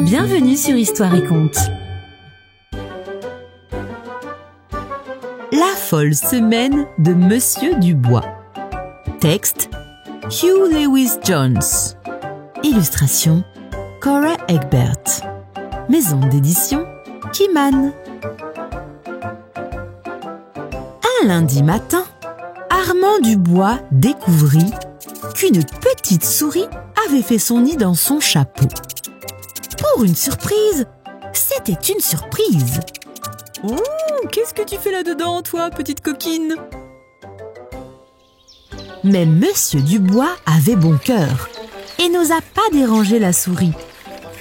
Bienvenue sur Histoire et Contes. La folle semaine de Monsieur Dubois. Texte Hugh Lewis Jones. Illustration Cora Egbert. Maison d'édition Kiman. Un lundi matin, Armand Dubois découvrit qu'une petite souris avait fait son nid dans son chapeau. Pour une surprise, c'était une surprise. Oh, qu'est-ce que tu fais là-dedans, toi, petite coquine? Mais Monsieur Dubois avait bon cœur et n'osa pas déranger la souris.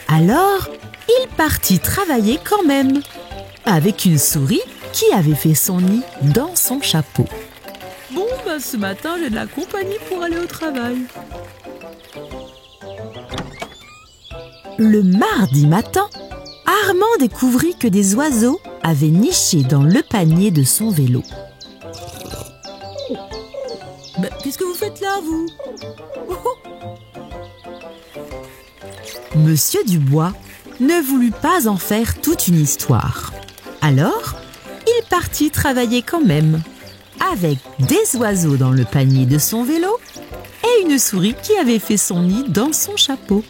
Alors, il partit travailler quand même, avec une souris qui avait fait son nid dans son chapeau. Bon, ce matin, j'ai de la compagnie pour aller au travail. Le mardi matin, Armand découvrit que des oiseaux avaient niché dans le panier de son vélo. Qu'est-ce que vous faites là, vous? Monsieur Dubois ne voulut pas en faire toute une histoire. Alors, il partit travailler quand même, avec des oiseaux dans le panier de son vélo et une souris qui avait fait son nid dans son chapeau.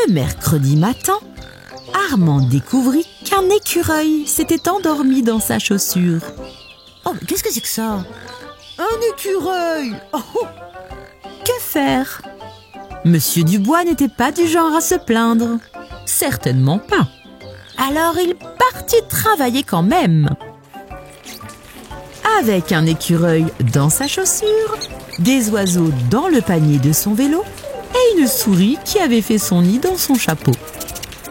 Le mercredi matin, Armand découvrit qu'un écureuil s'était endormi dans sa chaussure. Oh, qu'est-ce que c'est que ça? Un écureuil! Oh! Que faire? Monsieur Dubois n'était pas du genre à se plaindre. Certainement pas. Alors il partit travailler quand même. Avec un écureuil dans sa chaussure, des oiseaux dans le panier de son vélo et une souris qui avait fait son nid dans son chapeau.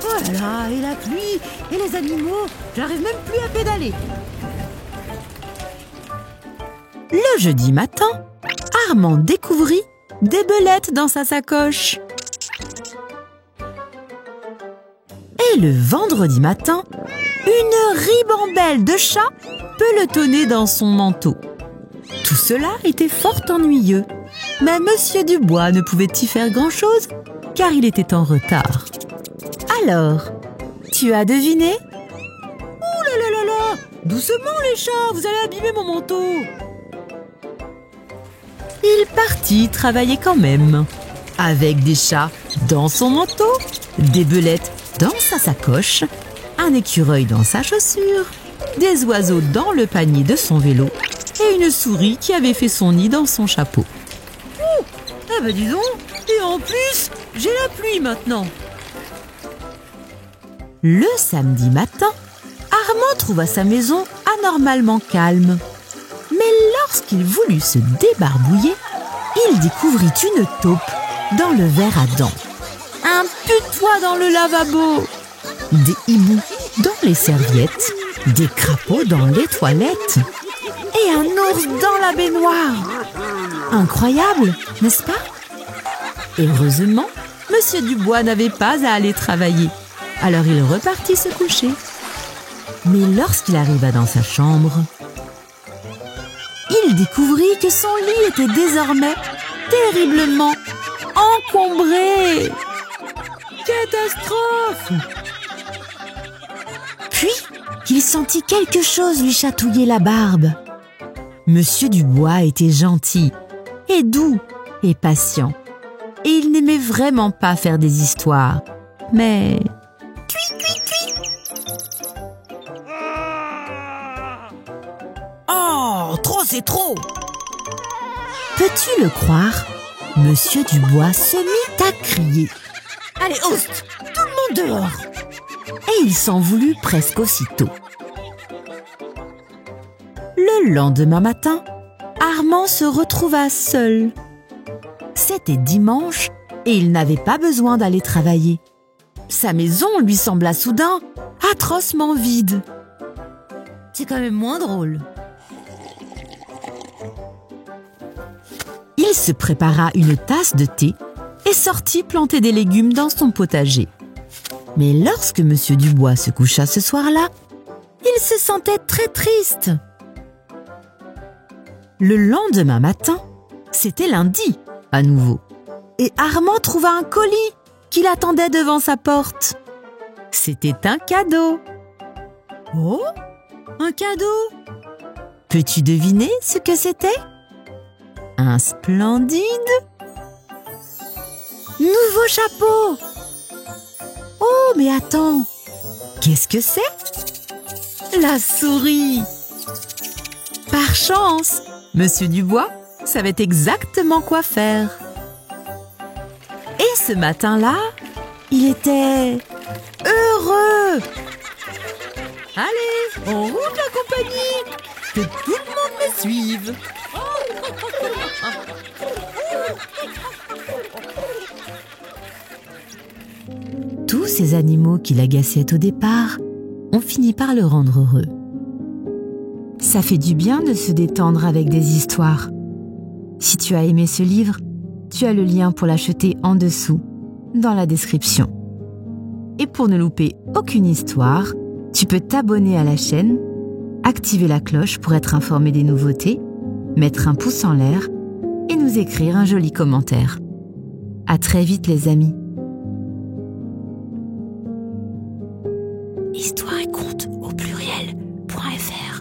Oh là là, et la pluie, et les animaux, j'arrive même plus à pédaler. Le jeudi matin, Armand découvrit des belettes dans sa sacoche. Et le vendredi matin, une ribambelle de chats pelotonnait dans son manteau. Tout cela était fort ennuyeux, mais Monsieur Dubois ne pouvait y faire grand-chose car il était en retard. Alors, tu as deviné? Ouh là là là là! Doucement les chats, vous allez abîmer mon manteau! Il partit travailler quand même, avec des chats dans son manteau, des belettes dans sa sacoche, un écureuil dans sa chaussure, des oiseaux dans le panier de son vélo et une souris qui avait fait son nid dans son chapeau. Oh, ah bah dis donc, et en plus, j'ai la pluie maintenant. Le samedi matin, Armand trouva sa maison anormalement calme. Mais lorsqu'il voulut se débarbouiller, il découvrit une taupe dans le verre à dents, un putois dans le lavabo, des hiboux dans les serviettes, des crapauds dans les toilettes et un ours dans la baignoire. Incroyable, n'est-ce pas? Heureusement, Monsieur Dubois n'avait pas à aller travailler, alors il repartit se coucher. Mais lorsqu'il arriva dans sa chambre, il découvrit que son lit était désormais terriblement encombré. Catastrophe! Puis, il sentit quelque chose lui chatouiller la barbe. Monsieur Dubois était gentil et doux et patient. Et il n'aimait vraiment pas faire des histoires. Mais... Cui, cui, cui. Oh, trop c'est trop! Peux-tu le croire? Monsieur Dubois se mit à crier. Allez, oust! Tout le monde dehors! Et il s'en voulut presque aussitôt. Le lendemain matin, Armand se retrouva seul. C'était dimanche et il n'avait pas besoin d'aller travailler. Sa maison lui sembla soudain atrocement vide. C'est quand même moins drôle. Il se prépara une tasse de thé et sortit planter des légumes dans son potager. Mais lorsque Monsieur Dubois se coucha ce soir-là, il se sentait très triste. Le lendemain matin, c'était lundi, à nouveau. Et Armand trouva un colis qui l'attendait devant sa porte. C'était un cadeau. Oh, un cadeau! Peux-tu deviner ce que c'était? Un splendide nouveau chapeau! Oh, mais attends! Qu'est-ce que c'est? La souris! Par chance, Monsieur Dubois savait exactement quoi faire. Et ce matin-là, il était heureux. Allez, en route la compagnie, que tout le monde me suive. Tous ces animaux qui l'agaçaient au départ ont fini par le rendre heureux. Ça fait du bien de se détendre avec des histoires. Si tu as aimé ce livre, tu as le lien pour l'acheter en dessous, dans la description. Et pour ne louper aucune histoire, tu peux t'abonner à la chaîne, activer la cloche pour être informé des nouveautés, mettre un pouce en l'air et nous écrire un joli commentaire. À très vite les amis. Histoire et conte au pluriel.fr